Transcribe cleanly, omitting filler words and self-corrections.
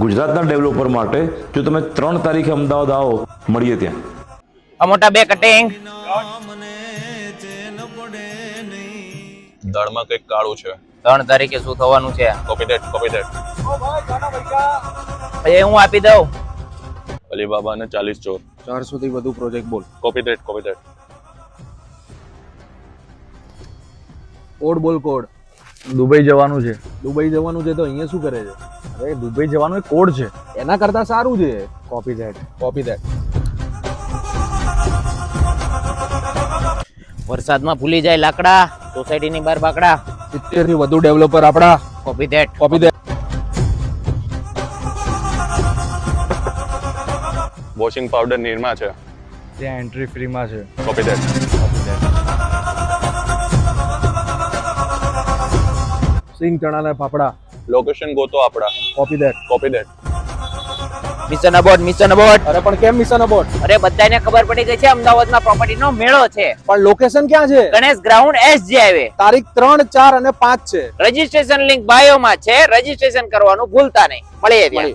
ગુજરાતના ડેવલપર માટે જો તમે 3 તારીખે અમદાવાદ આવો, મળીએ ત્યાં. આ મોટા બે કટિંગ. દાળમાં કંઈક કાળું છે. 3 તારીખે શું થવાનું છે? Copy that. એ હું આપી દઉં. અલીબાબા ને 40 ચોર. 400 થી વધુ પ્રોજેક્ટ બોલ. Copy that. કોડ બોલ કોડ. દુબઈ જવાનું છે. દુબઈ જવાનું છે તો અહીંયા શું કરે છે? અરે દુબઈ જવાનું એક કોડ છે. એના કરતા સારું છે. Copy that. વરસાદમાં ભૂલી જાય લાકડા, સોસાયટીની બહાર બાકડા. 70 થી વધુ ડેવલપર આપડા. Copy that. Washing powder Nirma છે. ત્યાં એન્ટ્રી ફ્રીમાં છે. Copy that. સિંગ ચણા ને ફાફડા. લોકેશન ગોતો આપડા. Copy that. મિશન અબોર્ડ. અરે પણ કેમ મિશન અબોર્ડ? અરે બધાને ખબર પડી ગઈ છે અમદાવાદમાં પ્રોપર્ટીનો મેળો છે. પણ લોકેશન ક્યાં છે? Ganesh ground SG highway. તારીખ 3, 4 અને 5 છે. રજીસ્ટ્રેશન લિંક બાયોમાં છે. રજીસ્ટ્રેશન કરવાનું ભૂલતા નહીં. મળીએ ત્યાં.